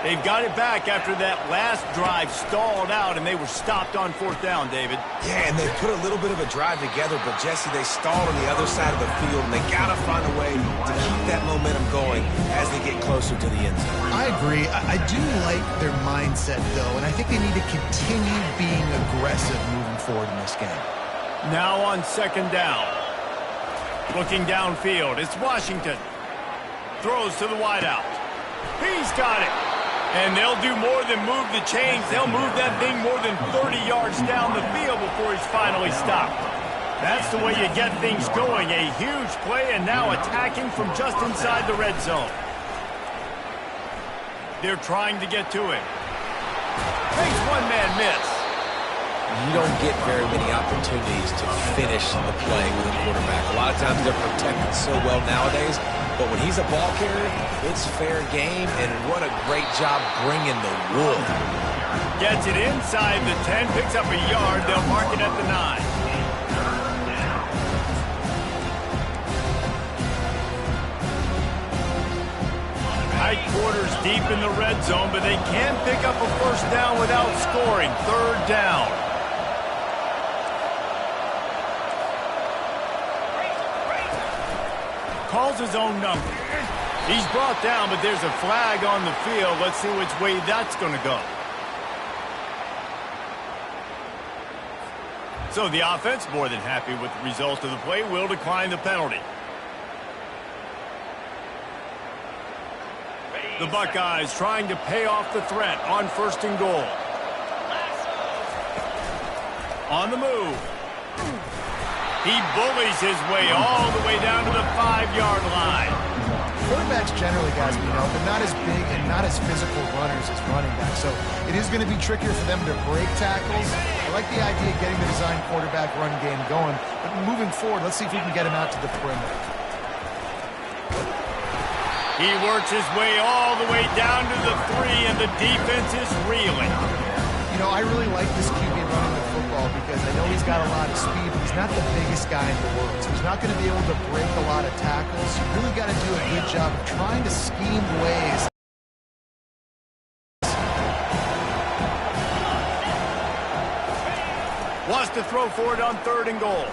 They've got it back after that last drive stalled out, and they were stopped on 4th down, David. Yeah, and they put a little bit of a drive together, but, Jesse, they stalled on the other side of the field, and they got to find a way to keep that momentum going as they get closer to the end zone. I agree. I do like their mindset, though, and I think they need to continue being aggressive moving forward in this game. Now on 2nd down. Looking downfield, it's Washington. Throws to the wideout. He's got it. And they'll do more than move the chains. They'll move that thing more than 30 yards down the field before he's finally stopped. That's the way you get things going. A huge play and now attacking from just inside the red zone. They're trying to get to him. Makes one man miss. You don't get very many opportunities to finish the play with a quarterback. A lot of times they're protected so well nowadays. But when he's a ball carrier, it's fair game, and what a great job bringing the wood. Gets it inside the 10, picks up a yard. They'll mark it at the 9. Tight quarters deep in the red zone, but they can pick up a first down without scoring. 3rd down. Calls his own number. He's brought down, but there's a flag on the field. Let's see which way that's going to go. So the offense, more than happy with the result of the play, will decline the penalty. The Buckeyes trying to pay off the threat on 1st and goal. On the move. He bullies his way all the way down to the 5-yard line. Quarterbacks generally, guys, they're not as big and not as physical runners as running backs. So it is going to be trickier for them to break tackles. I like the idea of getting the design quarterback run game going. But moving forward, let's see if we can get him out to the perimeter. He works his way all the way down to the 3, and the defense is reeling. I really like this QB running the football because I know he's got a lot of speed, but he's not the biggest guy in the world. So he's not going to be able to break a lot of tackles. You really got to do a good job of trying to scheme ways. Wants to throw for it on 3rd and goal.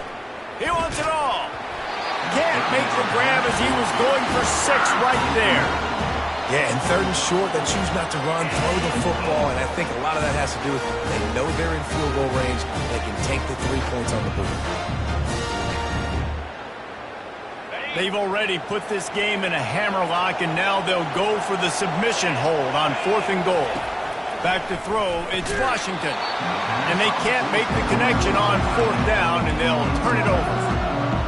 He wants it all. Can't make the grab as he was going for 6 right there. Yeah, and 3rd and short, they choose not to run, throw the football, and I think a lot of that has to do with they know they're in field goal range. They can take the 3 points on the board. They've already put this game in a hammerlock, and now they'll go for the submission hold on 4th and goal. Back to throw, it's Washington. And they can't make the connection on 4th down, and they'll turn it over.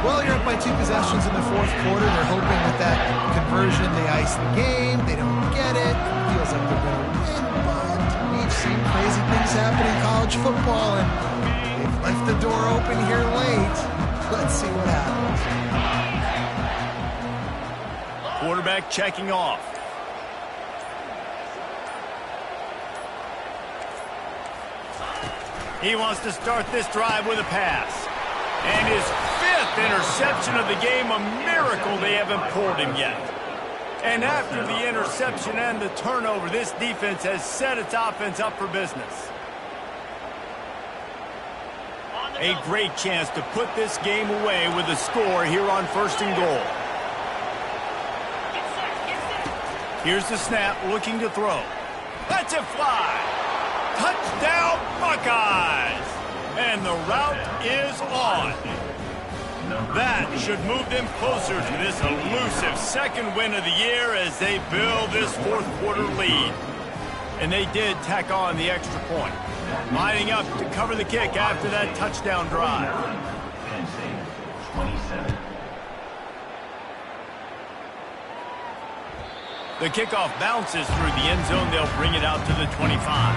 Well, you're up by 2 possessions in the 4th quarter. They're hoping with that conversion they ice the game. They don't get it. Feels like they're going to win, but we've seen crazy things happen in college football, and they've left the door open here late. Let's see what happens. Quarterback checking off. He wants to start this drive with a pass. And his 5th interception of the game, a miracle they haven't pulled him yet. And after the interception and the turnover, this defense has set its offense up for business. A great chance to put this game away with a score here on 1st and goal. Here's the snap, looking to throw. Lets it fly. Touchdown, Buckeyes! And the route is on. That should move them closer to this elusive 2nd win of the year as they build this 4th quarter lead. And they did tack on the extra point. Lining up to cover the kick after that touchdown drive. Penn State, 27. The kickoff bounces through the end zone. They'll bring it out to the 25.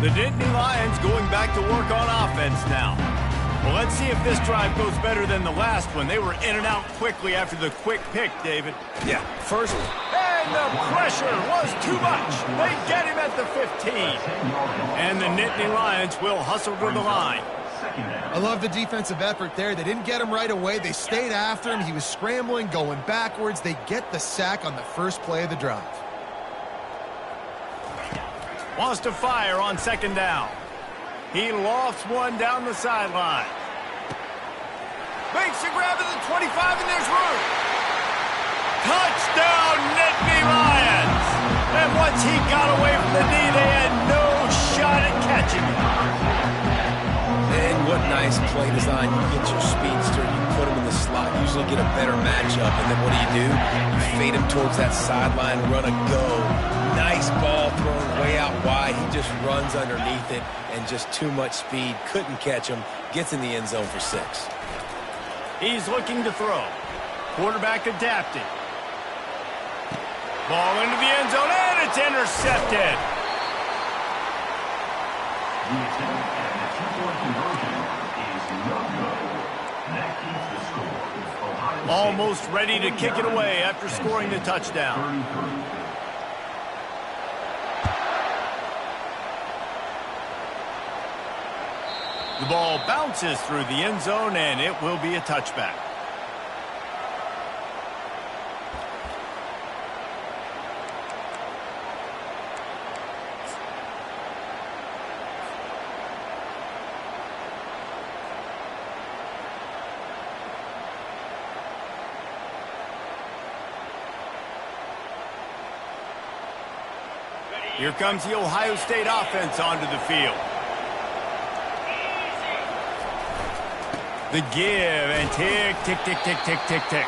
The Nittany Lions going back to work on offense now. Well, let's see if this drive goes better than the last one. They were in and out quickly after the quick pick, David. Yeah, first. And the pressure was too much. They get him at the 15. And the Nittany Lions will hustle to the line. I love the defensive effort there. They didn't get him right away. They stayed after him. He was scrambling, going backwards. They get the sack on the first play of the drive. Wants to fire on 2nd down. He lofts one down the sideline. Makes a grab at the 25, and there's room. Touchdown, Nittany Lions! And once he got away from the knee, they had no shot at catching him. And what nice play design. You get your speedster, you put him in the slot, usually get a better matchup, and then what do? You fade him towards that sideline, run a go. Nice ball thrown way out wide. He just runs underneath it, and just too much speed. Couldn't catch him. Gets in the end zone for 6. He's looking to throw. Quarterback adapting. Ball into the end zone, and it's intercepted. The attempt at the 2-point conversion is no good. That keeps the score. Ohio State Almost ready to kick it away after scoring the touchdown. 33. The ball bounces through the end zone, and it will be a touchback. Here comes the Ohio State offense onto the field. The give, and tick, tick, tick, tick, tick, tick, tick.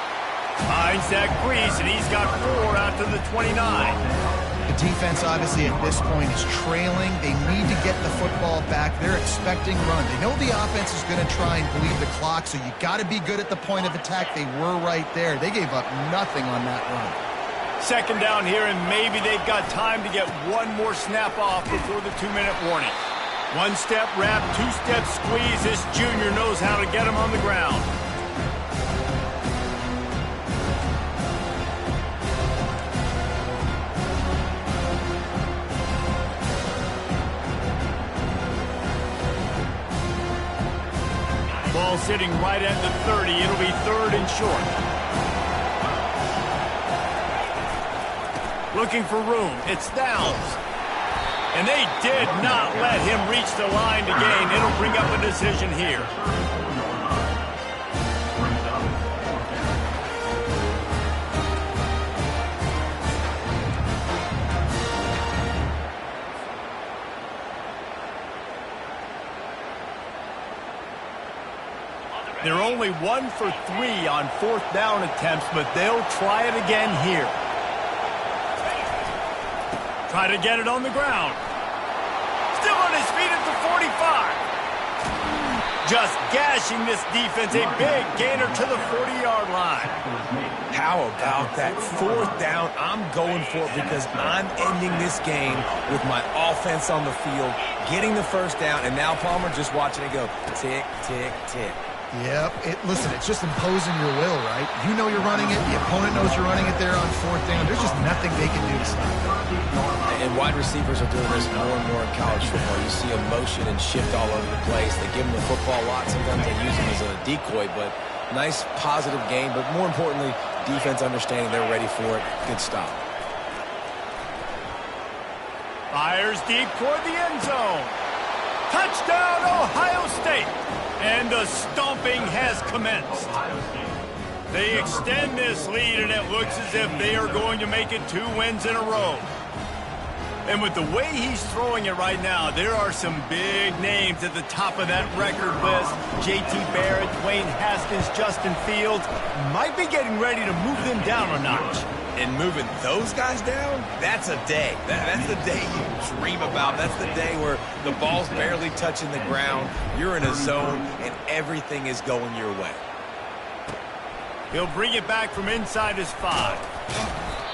Finds that crease, and he's got 4 out to the 29. The defense, obviously, at this point is trailing. They need to get the football back. They're expecting run. They know the offense is going to try and bleed the clock, so you got to be good at the point of attack. They were right there. They gave up nothing on that run. 2nd down here, and maybe they've got time to get one more snap off before the 2-minute warning. 1-step wrap, 2-step squeeze. This junior knows how to get him on the ground. Ball sitting right at the 30. It'll be 3rd and short. Looking for room. It's Downs. And they did not let him reach the line to gain. It'll bring up a decision here. They're only 1 for 3 on 4th down attempts, but they'll try it again here. Try to get it on the ground. Still on his feet at the 45. Just gashing this defense, a big gainer to the 40-yard line. How about that? 4th down, I'm going for it because I'm ending this game with my offense on the field, getting the 1st down, and now Palmer just watching it go tick, tick, tick. Yep. Listen, it's just imposing your will, right? You know you're running it. The opponent knows you're running it there on 4th down. There's just nothing they can do to stop it. And wide receivers are doing this more and more in college football. You see a motion and shift all over the place. They give them the football a lot. Sometimes they use them as a decoy, but nice, positive game. But more importantly, defense understanding they're ready for it. Good stop. Fires deep toward the end zone. Touchdown, Ohio State. And the stomping has commenced. They extend this lead, and it looks as if they are going to make it 2 wins in a row. And with the way he's throwing it right now, there are some big names at the top of that record list. J.T. Barrett, Dwayne Haskins, Justin Fields might be getting ready to move them down a notch. And moving those guys down, that's a day. That's the day you dream about. That's the day where the ball's barely touching the ground. You're in a zone, and everything is going your way. He'll bring it back from inside his 5.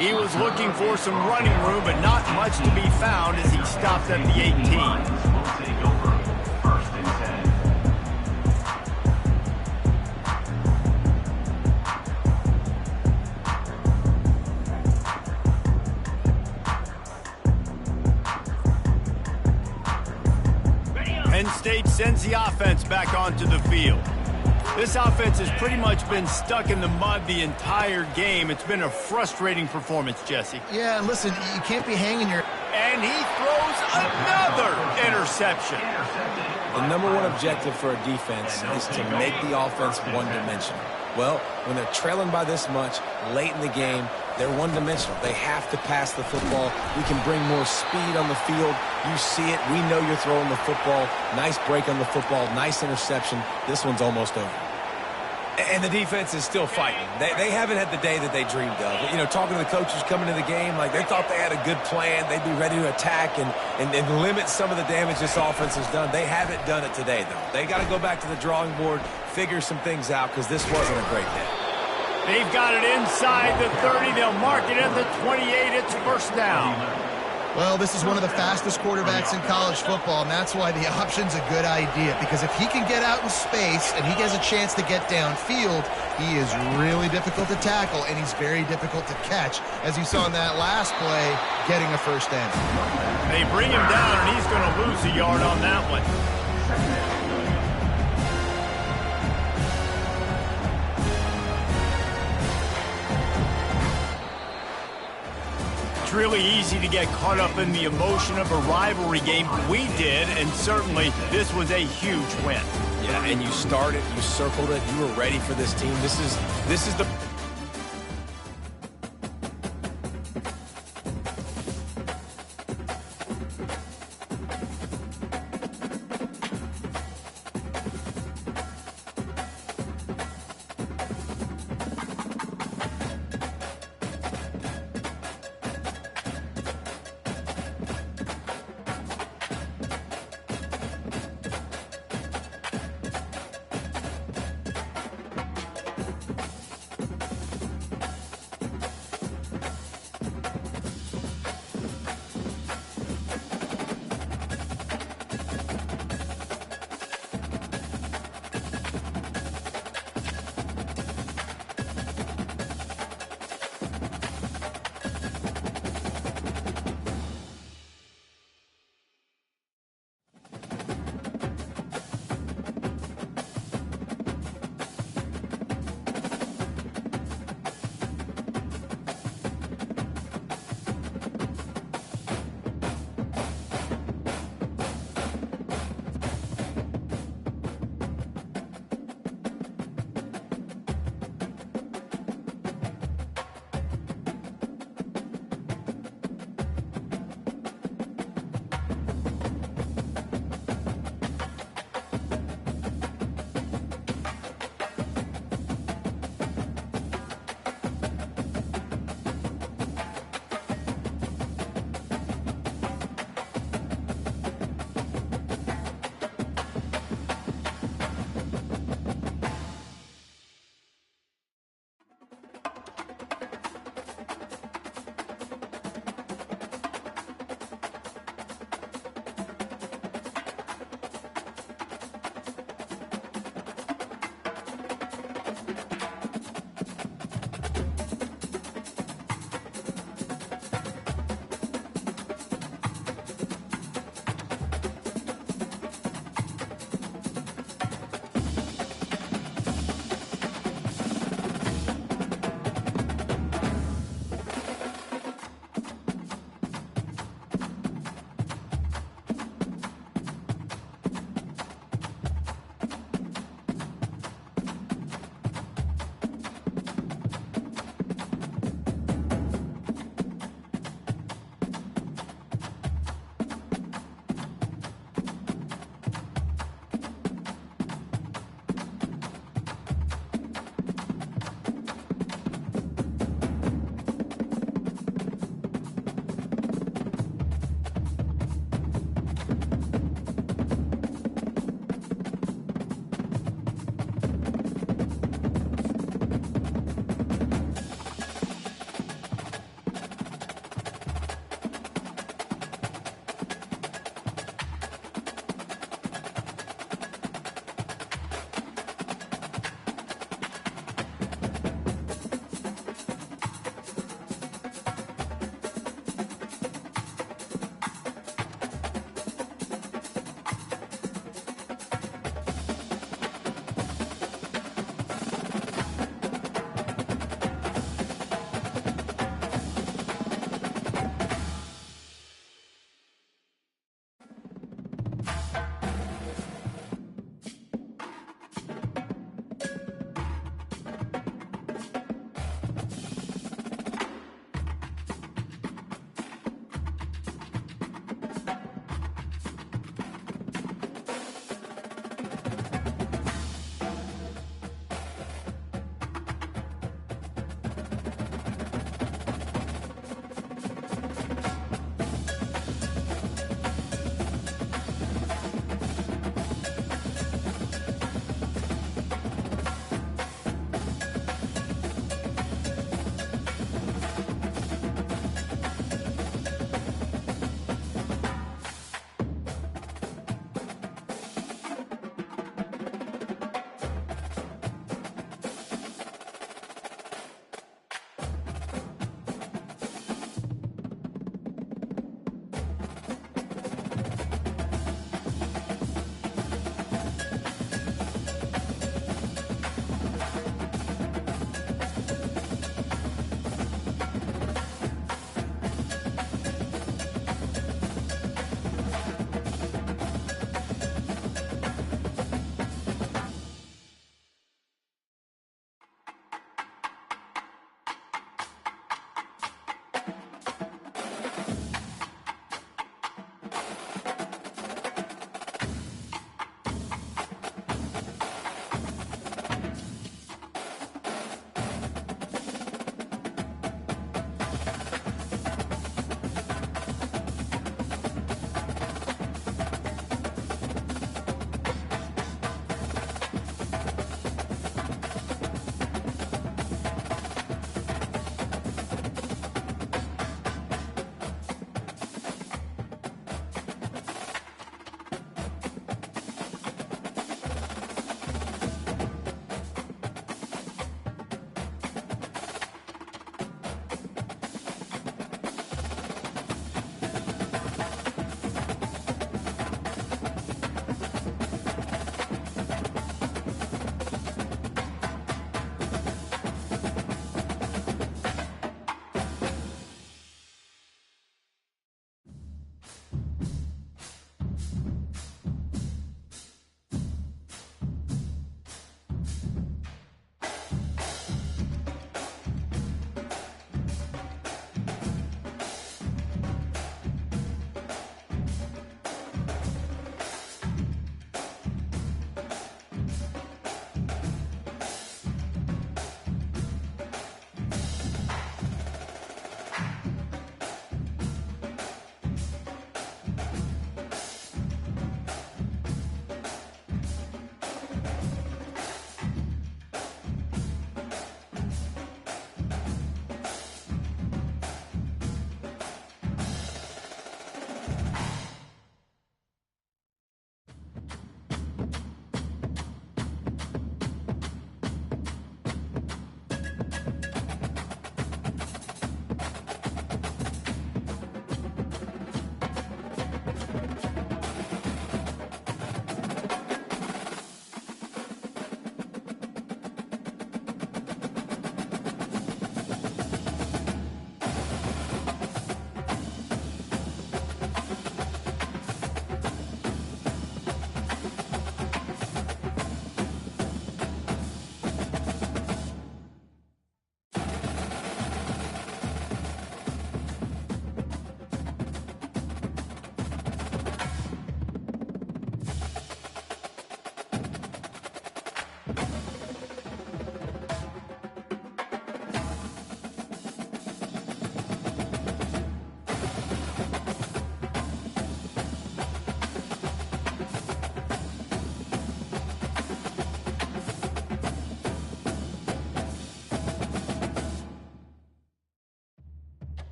He was looking for some running room, but not much to be found as he stopped at the 18. Will take over 1st and 10. Penn State sends the offense back onto the field. This offense has pretty much been stuck in the mud the entire game. It's been a frustrating performance, Jesse. Yeah, listen, you can't be hanging your... And he throws another interception. The #1 objective for a defense is to make the offense one-dimensional. Well, when they're trailing by this much late in the game, they're one-dimensional. They have to pass the football. We can bring more speed on the field. You see it. We know you're throwing the football. Nice break on the football. Nice interception. This one's almost over. And the defense is still fighting. They haven't had the day that they dreamed of. You know, talking to the coaches coming to the game, like they thought they had a good plan. They'd be ready to attack and limit some of the damage this offense has done. They haven't done it today, though. They got to go back to the drawing board, figure some things out, because this wasn't a great day. They've got it inside the 30. They'll mark it at the 28. It's 1st down. Well, this is one of the fastest quarterbacks in college football, and that's why the option's a good idea. Because if he can get out in space and he has a chance to get downfield, he is really difficult to tackle, and he's very difficult to catch, as you saw in that last play, getting a 1st down. They bring him down, and he's going to lose a yard on that one. It's really easy to get caught up in the emotion of a rivalry game. We did, and certainly this was a huge win. Yeah, and you started, you circled it, you were ready for this team. This is the